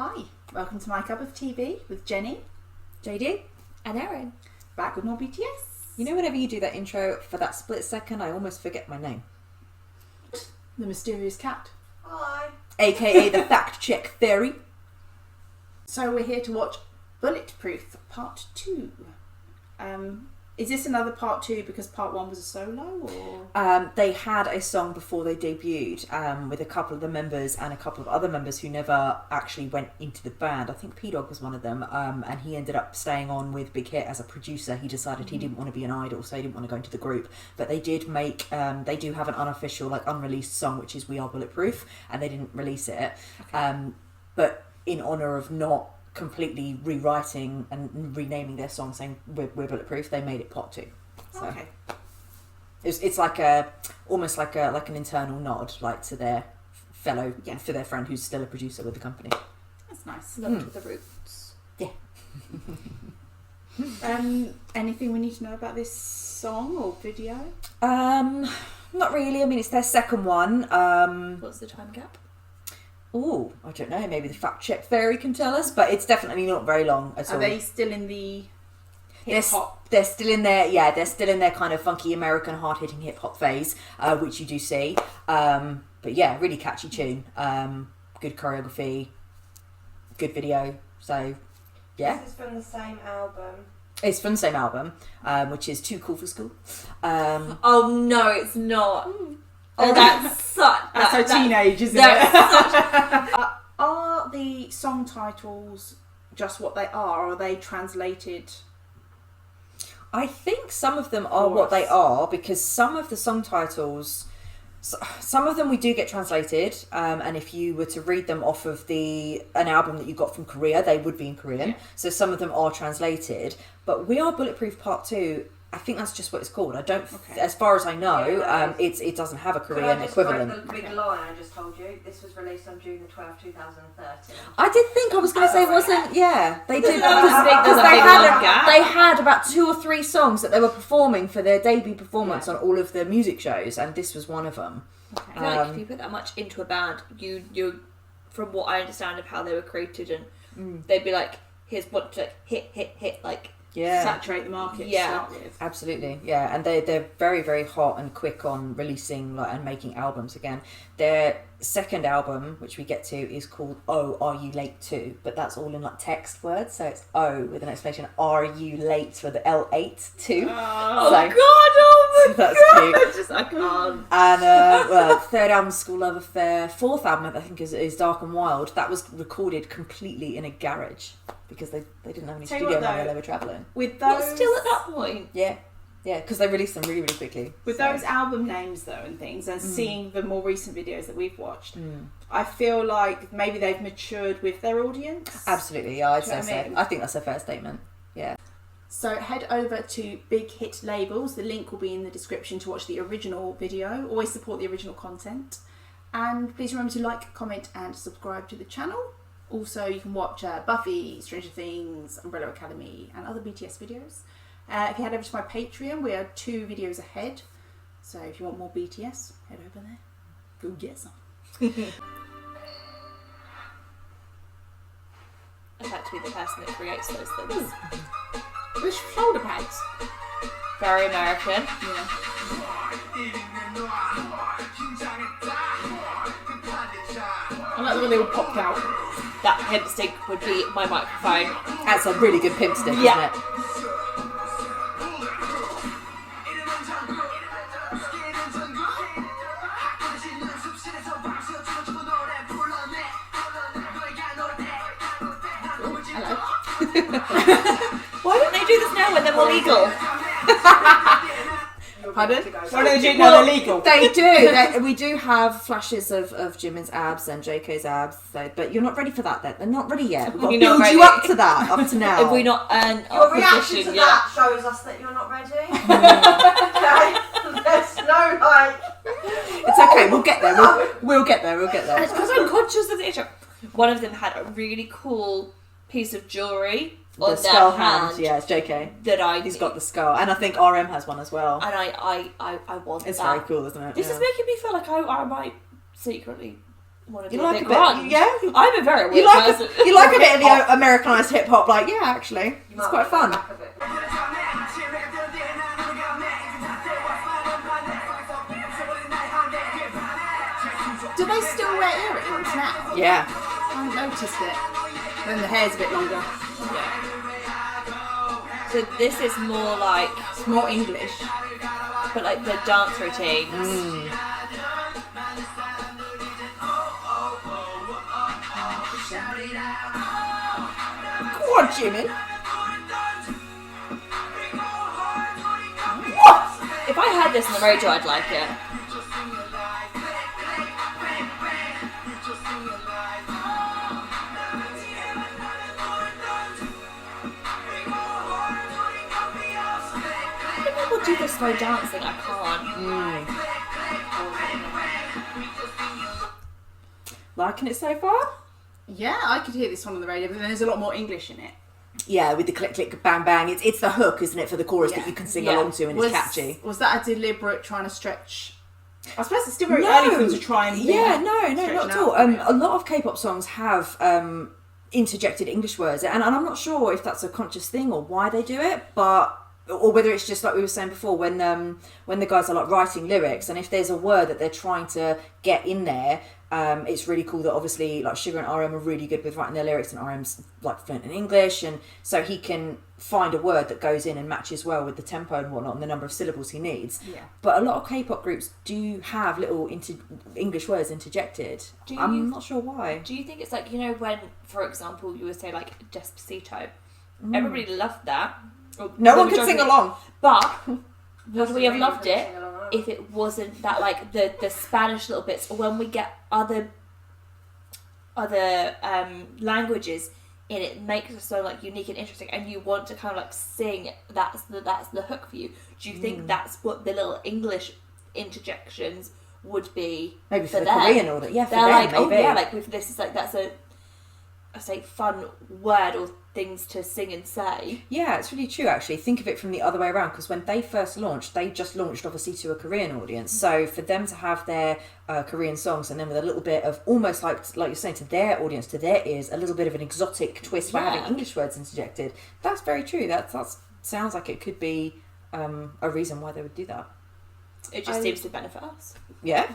Hi, welcome to My Cup of TV with Jenny, JD, and Erin. back with more BTS. You know, whenever you do that intro, for that split second, I almost forget my name. The mysterious cat. Hi. AKA the fact check fairy. So we're here to watch Bulletproof Part 2. Is this another Part 2 because Part 1 was a solo? Or They had a song before they debuted with a couple of the members and a couple of other members who never actually went into the band. I think P-Dog was one of them, and he ended up staying on with Big Hit as a producer. He decided he didn't want to be an idol, so he didn't want to go into the group. But they did make, they do have an unofficial, unreleased song, which is We Are Bulletproof, and they didn't release it. Okay. But in honour of not completely rewriting and renaming their song saying we're bulletproof, they made it part 2. So okay. it's almost like an internal nod to their fellow, for their friend who's still a producer with the company. That's nice. Love to the roots. Yeah. Anything we need to know about this song or video? Not really. I mean, it's their second one. What's the time gap? Oh, I don't know. Maybe the fact check fairy can tell us, but it's definitely not very long at all. Are they still in the hip hop? They're still in their they're still in their kind of funky American hard hitting hip hop phase, which you do see. But yeah, really catchy tune. Good choreography, good video. So yeah, This is from the same album. it's from the same album, which is Too Cool for School. Oh no, it's not. Oh, that's such. That's so teenage, isn't it? Are the song titles just what they are, or are they translated? I think some of them are what they are, because some of the song titles, some of them we do get translated, and if you were to read them off of an album that you got from Korea, they would be in Korean. Yeah. So some of them are translated, but We Are Bulletproof Part 2, I think that's just what it's called. I don't, as far as I know, it doesn't have a Korean equivalent. The big line I just told you. This was released on June the 12th, 2013. I did think I was going to say wasn't. Yeah, they did. Because They had about 2 or 3 songs that they were performing for their debut performance on all of the music shows, and this was one of them. Okay. I feel like if you put that much into a band, you from what I understand of how they were created, and they'd be like, here's what to hit, like. Yeah, Saturate the market to Yeah. start with. absolutely. Yeah, and they're very, very hot and quick on releasing and making albums again. Their second album, which we get to, is called Oh, Are You Late Too? But that's all in text words, so it's O with an exclamation, Are You Late, with the L8 too. Oh So- god! Oh my That's god! cute. I can't. And third album, School Love Affair. Fourth album, I think, is Dark and Wild. That was recorded completely in a garage because they didn't have any Tell you studio what, money though, while they were travelling. With But those, still at that point. Yeah, because they released them really, really quickly. with So- those album names though and things, and seeing the more recent videos that we've watched, Mm. I feel like maybe they've matured with their audience. Absolutely, yeah, I'd Do you know say what I so. mean? I think that's a fair statement. Yeah. So head over to Big Hit Labels. The link will be in the description to watch the original video. Always support the original content. And please remember to like, comment and subscribe to the channel. Also, you can watch Buffy, Stranger Things, Umbrella Academy and other BTS videos. If you head over to my Patreon, we are 2 videos ahead. So if you want more BTS, head over there. Go get some. I'd like to be the person that creates those things. With shoulder pads. Very American. Yeah. I like the way they all popped out. That hemp stick would be my microphone. That's a really good pimp stick, Yeah. isn't it? Why don't they do this now when they're more legal? Pardon? Why don't they do it now they're legal? They do. We do have flashes of Jimin's abs and JK's abs, but you're not ready for that. They're not ready yet. We've got to You're not build you ready. up to that, up to now. If we not earn Your our reaction position to yet. that shows us that you're not ready. Okay, there's no It's okay. We'll get there. We'll get there. We'll get And there. it's because I'm conscious of the issue. One of them had a really cool piece of jewellery on The their skull hand. hand. Yeah, it's JK. That I He's got the skull, and I think RM has one as well. and I want It's that. very cool, isn't it? This Yeah. is making me feel like I might secretly want to be You a like bit a bit, grunge. yeah? I'm a very weird You like person. you like a bit of the Americanized hip hop, like yeah, actually, it's quite fun. Do they still wear earrings now? Yeah. I haven't noticed it. Then the hair's a bit longer. So this is more like, It's more English. but like the dance routines. Go on, Jimmy. If I had this on the radio, I'd like it. How do people do this slow dancing? I can't. Liking it so far? Yeah, I could hear this one on the radio, but then there's a lot more English in it. Yeah, with the click, click, bang, bang. It's the hook, isn't it, for the chorus that you can sing along to, and it's catchy. Was that a deliberate trying to stretch? I suppose it's still very No. early for them to try and No, not at all. out. A lot of K-pop songs have interjected English words, and I'm not sure if that's a conscious thing or why they do it, or whether it's just like we were saying before, when the guys are like writing lyrics, and if there's a word that they're trying to get in there, it's really cool that obviously like Sugar and RM are really good with writing their lyrics, and RM's like fluent in English, and so he can find a word that goes in and matches well with the tempo and whatnot and the number of syllables he needs. Yeah. But a lot of K-pop groups do have little English words interjected. I'm not sure why. Do you think it's like, you know, when, for example, you would say like Despacito, everybody loved that. No one could sing along. But would we have loved it if it wasn't that like the Spanish little bits, or when we get other languages in it, makes it so like unique and interesting, and you want to kind of like sing, that's the hook for you. Do you think that's what the little English interjections would be? Maybe for the them? Korean order, yeah, for They're them, like, maybe. oh yeah, like with this is like that's a, I say, fun word or things to sing and say. Yeah, it's really true actually. Think of it from the other way around, because when they first launched, they just launched obviously to a Korean audience. So for them to have their Korean songs, and then with a little bit of almost like you're saying, to their audience, to their ears, a little bit of an exotic twist by having English words interjected. That's very true. That sounds like it could be a reason why they would do that. It just seems to benefit us. Yeah.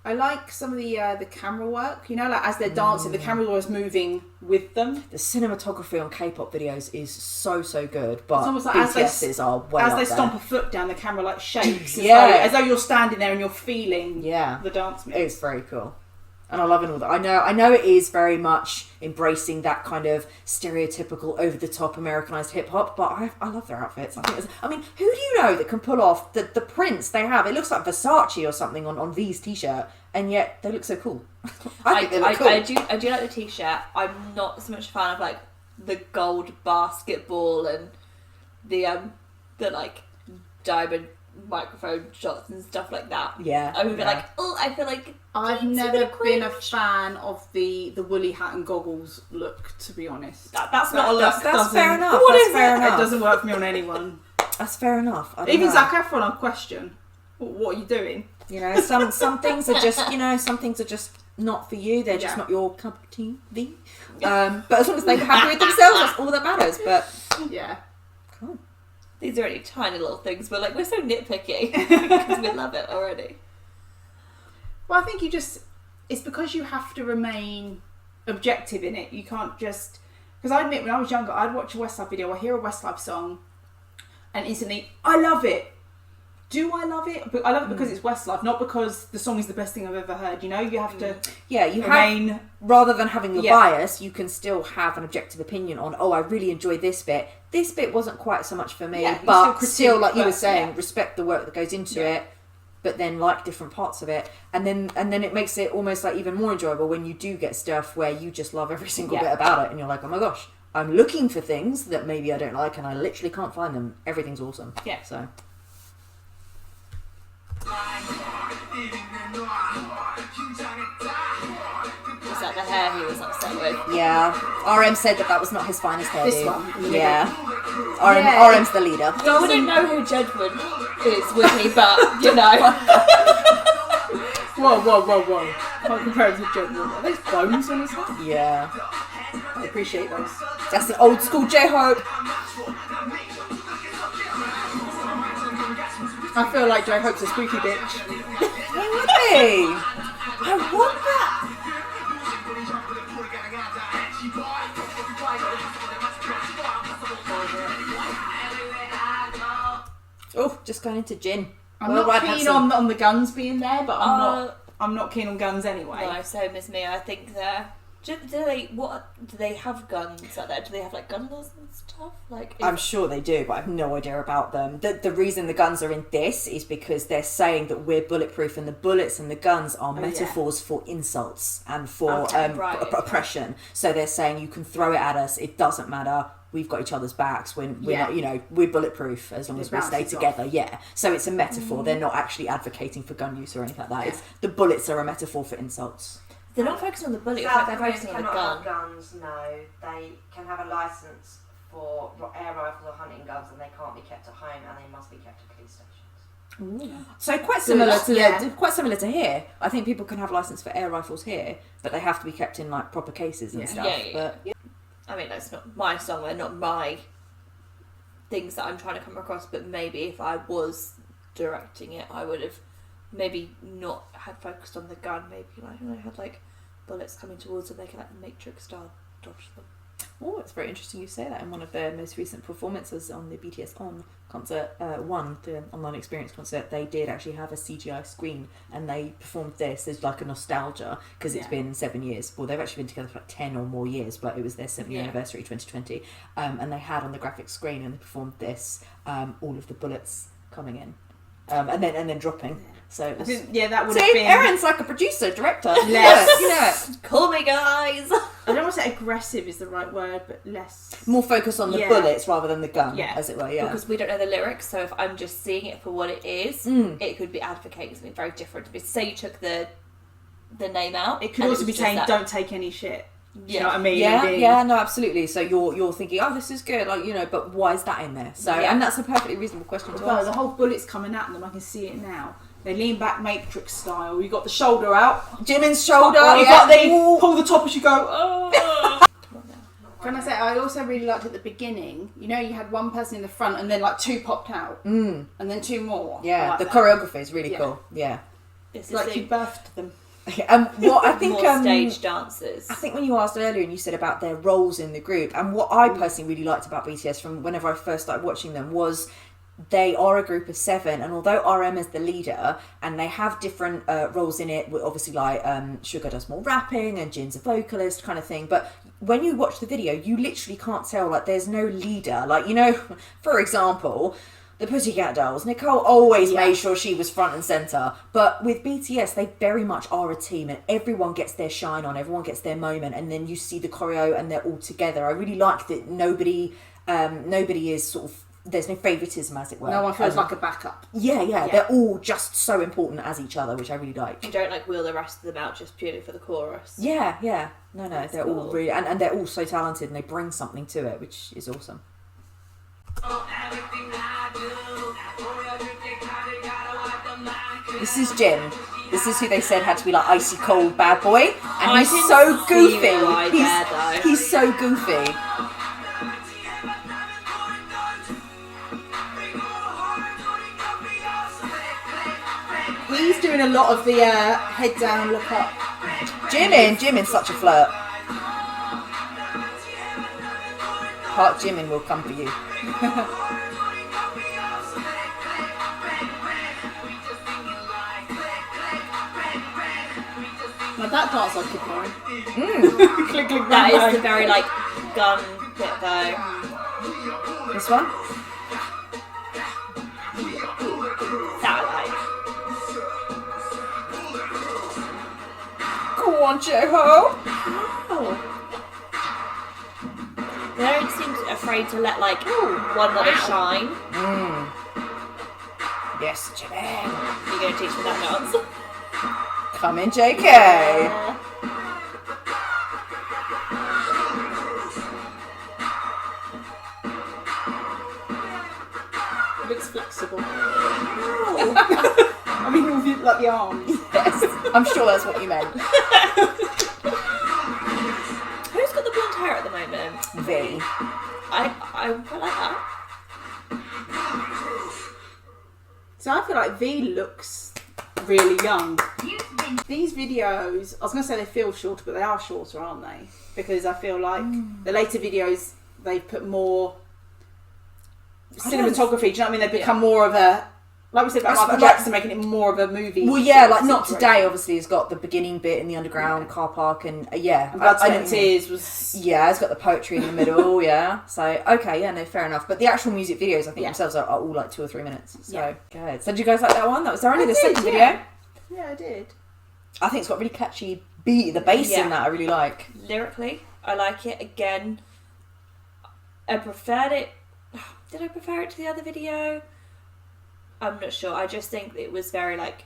I like some of the camera work, you know, like as they're dancing, the camera was moving with them. The cinematography on K-pop videos is so good, but It's almost like BTS's are way as up they there. stomp a foot down, the camera like shakes. Yeah. As though you're standing there and you're feeling the dance moves. It's very cool. And I love it all that. I know it is very much embracing that kind of stereotypical, over-the-top Americanized hip-hop, but I love their outfits. I mean, who do you know that can pull off the prints they have? It looks like Versace or something on V's t-shirt, and yet they look so cool. I think they look cool. I do like the t-shirt. I'm not so much a fan of like the gold basketball and the like diamond microphone shots and stuff like that. Yeah. I'm a bit like, oh, I feel like I've never been a fan of the woolly hat and goggles look, to be honest. That's not a look. That's fair enough. What That's is fair it? enough. It doesn't work for me on anyone. That's fair enough. I don't Even know. Zac Efron, I question. What are you doing? You know, some things are just, some things are just not for you. They're just not your cup of tea. But as long as they're happy with themselves, that's all that matters. But yeah, cool. These are only tiny little things, but like we're so nitpicky because we love it already. Well, I think it's because you have to remain objective in it. You can't just, because I admit when I was younger, I'd watch a Westlife video, I hear a Westlife song, and instantly, I love it. Do I love it? But I love it because it's Westlife, not because the song is the best thing I've ever heard. You know, you have to remain... rather than having a bias, you can still have an objective opinion on, I really enjoyed this bit. This bit wasn't quite so much for me, but still, like you were saying, respect the work that goes into it, but then like different parts of it. And then it makes it almost like even more enjoyable when you do get stuff where you just love every single bit about it, and you're like, oh my gosh, I'm looking for things that maybe I don't like, and I literally can't find them. Everything's awesome. Yeah. So... Was that the hair he was upset with? Yeah. RM said that was not his finest hairdo. This one. Yeah. RM's the leader. I wouldn't know who Jedward is with me, but you know. Whoa. Can't compare it to J-Hope. Are those bones on his head? Yeah. I appreciate those. That's the old school J-Hope. I feel like J-Hope's a spooky bitch. He would be. I want that. Oh, just going into gin. I'm not keen on the guns being there, but I'm not keen on guns anyway. No, same as me. I think they're. Do they have guns out there? Do they have like gun laws and stuff? I'm sure they do, but I have no idea about them. The reason the guns are in this is because they're saying that we're bulletproof, and the bullets and the guns are metaphors for insults and for oppression. So they're saying you can throw it at us, it doesn't matter. We've got each other's backs. We're not, we're bulletproof as long as we stay together. Yeah. So it's a metaphor. They're not actually advocating for gun use or anything like that. Yeah. It's the bullets are a metaphor for insults. They're not focusing on the bullet. South They're Koreans focusing on the cannot gun. have guns, no. They can have a licence for air rifles or hunting guns, and they can't be kept at home, and they must be kept at police stations. So quite similar to here. I think people can have license for air rifles here, but they have to be kept in like proper cases and stuff. Yeah. But I mean, that's not my song. They're not my things that I'm trying to come across. But maybe if I was directing it, I would have maybe not had focused on the gun. Maybe I had like bullets coming towards them. They could like the Matrix style dodge them. Oh, it's very interesting you say that. In one of their most recent performances on the BTS On concert, the online experience concert, they did actually have a CGI screen, and they performed this as like a nostalgia because it's been 7 years. Well, they've actually been together for like 10 or more years, but it was their 7-year anniversary, 2020. And they had on the graphic screen, and they performed this, all of the bullets coming in, and then dropping. Yeah. So it was, that would have been. Erin's like a producer, director. Less. You know it. Call me, guys. I don't want to say aggressive is the right word, but less. More focus on the bullets rather than the gun, as it were. Yeah. Because we don't know the lyrics, so if I'm just seeing it for what it is, it could be advocating something very different. But say you took the name out, It could also be saying, "Don't take any shit." Do you know what I mean? Yeah, no, absolutely. So you're thinking, oh, this is good, but why is that in there? So, and that's a perfectly reasonable question to ask. The whole bullet's coming at them. I can see it now. They lean back Matrix style. You got the shoulder out. Jimin's shoulder. You got the pull the top as you go. Oh. Can I say, I also really liked at the beginning, you had one person in the front and then like two popped out. And then two more. Yeah, like the that. choreography is really cool. Yeah. It's like you birthed them. What I think more stage dancers. I think when you asked earlier and you said about their roles in the group, and what I personally really liked about BTS from whenever I first started watching them was they are a group of 7, and although RM is the leader and they have different roles in it, obviously like Suga does more rapping and Jin's a vocalist kind of thing, but when you watch the video you literally can't tell, like there's no leader, like for example the Pussycat Dolls, Nicole always made sure she was front and centre, but with BTS they very much are a team, and everyone gets their shine on, everyone gets their moment, and then you see the choreo and they're all together. I really like that nobody is sort of, there's no favouritism, as it were. No one feels like a backup. Yeah, they're all just so important as each other, which I really like. You don't like wheel the rest of them out just purely for the chorus. Yeah. No, That's they're cool. all really, and they're all so talented, and they bring something to it, which is awesome. This is Jin. This is who they said had to be like icy cold bad boy, and he's so goofy. He's so goofy. He's doing a lot of the head down, look up. Jimin's such a flirt. Part Jimin will come for you. Now that dance I keep going. Click, click, That bang, is the bang. very like gun bit though. This one? That like. Go on, J-Ho! They don't seem afraid to let like one another shine. Yes, Jimin. You're going to teach me that dance. Come in, JK. It looks flexible. I mean, with like the arms. Yes, I'm sure that's what you meant. Who's got the blonde hair at the moment? V. I quite like that. So I feel like V looks really young. These videos, I was going to say they feel shorter, but they are shorter, aren't they? Because I feel like the later videos, they've put more cinematography. Do you know what I mean? They've become more of a, like we said about Michael Jackson, making it more of a movie. Well, yeah, like Not Today obviously has got the beginning bit in the underground car park, and And Blood, Sweat and Tears was... Yeah, it's got the poetry in the middle, yeah. So, okay, yeah, no, fair enough. But the actual music videos, I think themselves are all like 2 or 3 minutes. So, good. So did you guys like that one? Was there only the second video? Yeah, I did. I think it's got really catchy beat. The bass in that I really like. Lyrically, I like it. Again, I preferred it. Did I prefer it to the other video? I'm not sure. I just think it was very like.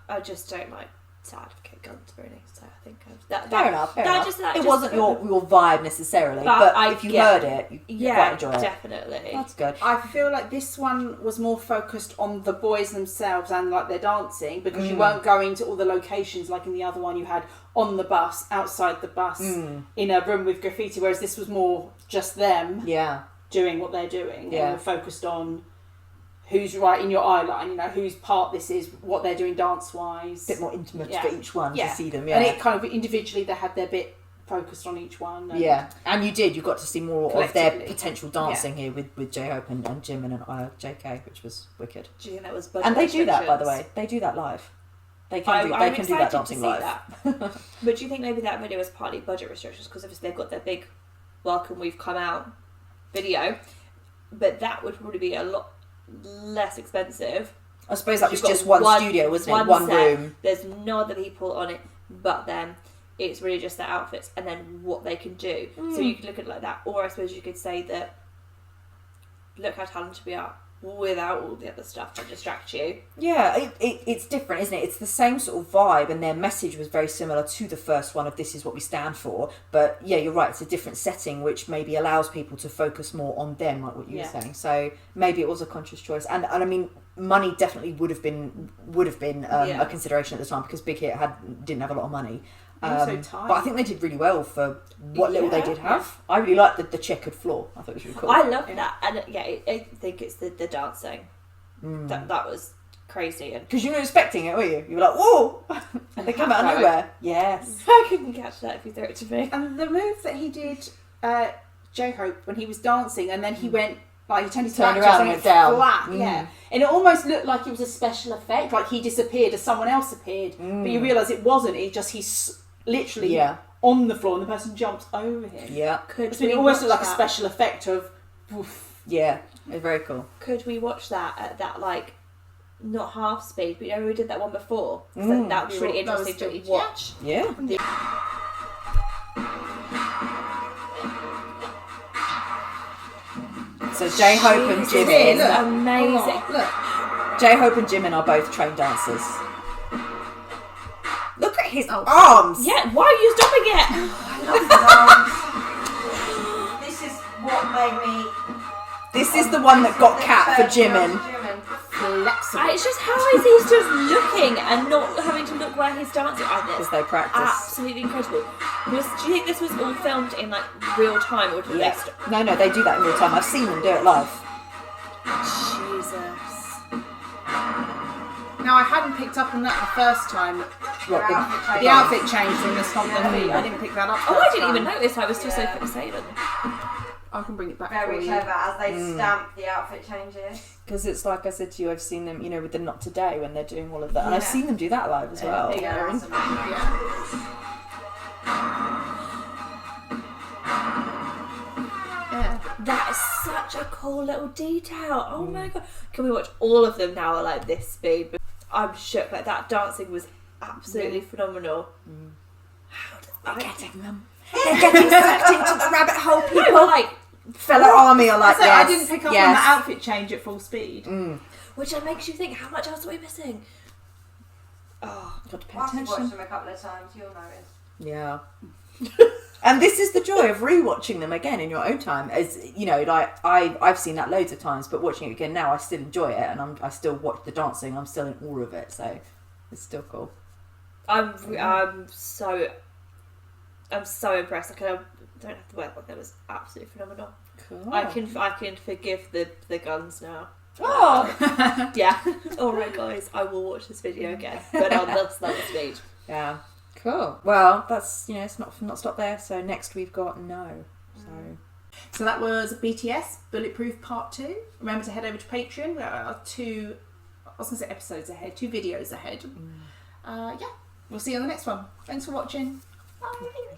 I just don't like to advocate guns really. So I think fair enough. It wasn't your your vibe necessarily, but if you heard it, you quite enjoy it. Definitely. That's good. I feel like this one was more focused on the boys themselves and like their dancing, because you weren't going to all the locations like in the other one you had on the bus, outside the bus, in a room with graffiti, whereas this was more just them doing what they're doing. And we're focused on who's right in your eye line, you know, whose part this is, what they're doing dance-wise. A bit more intimate for each one to see them, And it kind of individually, they had their bit focused on each one. And and you got to see more of their potential dancing here with J-Hope and Jimin and JK, which was wicked. Do you think that was and they do that, by the way. They do that live. They can do that dancing live. That. But do you think maybe that video was partly budget restrictions, because obviously they've got their big Welcome We've Come Out video, but that would probably be a lot less expensive. I suppose that was just one studio, wasn't it? One room. There's no other people on it but them. It's really just their outfits and then what they can do. So you could look at it like that, or I suppose you could say that look how talented we are without all the other stuff to distract you. Yeah, it's different, isn't it? It's the same sort of vibe, and their message was very similar to the first one of this is what we stand for. But yeah, you're right, it's a different setting, which maybe allows people to focus more on them, like what you were saying. So maybe it was a conscious choice. And I mean, money definitely would have been a consideration at the time, because Big Hit didn't have a lot of money. But I think they did really well for what little they did have. I really liked the checkered floor. I thought it was really cool. I love that, and I think it's the dancing that was crazy, and because you weren't expecting it, were you? You were like, whoa, and they come out of nowhere. Yes, I couldn't catch that if you threw it to me. And the move that he did, J-Hope, when he was dancing, and then he went. Like he turned his back around and went down. Flat, and it almost looked like it was a special effect, like he disappeared as someone else appeared. But you realise it wasn't. He's literally on the floor, and the person jumps over him. Yeah, it almost looked like a special effect of. Oof. Yeah, it's very cool. Could we watch that at that like not half speed? But you know we did that one before. So that would be really interesting to watch. Yeah. So J-Hope and Jimin. Amazing. Look. J-Hope and Jimin are both trained dancers. Look at his arms. Yeah, why are you stopping it? I love his arms. This is what made me. This is the one that got cat for Jimin. It's just how is he just looking and not having to look where he's dancing? Because they practice. Absolutely incredible. Do you think this was all filmed in like real time, or did they stop? No, they do that in real time. I've seen them do it live. Jesus. Now I hadn't picked up on that the first time. What, the outfit changed in the stomp the feet. I didn't pick that up. Oh, I didn't even notice. I was still so fixated. I can bring it back Very for you. clever as they stamp the outfit changes. Because it's like I said to you, I've seen them, you know, with the Not Today when they're doing all of that, and I've seen them do that live as well. That is such a cool little detail. Oh my god! Can we watch all of them now at like this speed? I'm shook. Like that dancing was absolutely phenomenal. How did they getting them? They're getting sucked into the rabbit hole. People like fellow army are like this. I didn't pick up on the outfit change at full speed. Which makes you think, how much else are we missing? Oh, got to pay Once attention. you've watched them a couple of times, you'll notice. Yeah. And this is the joy of rewatching them again in your own time. As you know, like I've seen that loads of times, but watching it again now, I still enjoy it, and I still watch the dancing. I'm still in awe of it. So It's still cool. I'm so impressed. I don't have to wear one. That was absolutely phenomenal. Cool. I can forgive the guns now. Oh! Yeah. All right, guys. I will watch this video again, but on the slower speed. Yeah. Cool. Well, that's, it's not stopped there. So next we've got No. So that was BTS Bulletproof Part 2. Remember to head over to Patreon. There are 2 episodes ahead, 2 videos ahead. Yeah, we'll see you on the next one. Thanks for watching. Bye.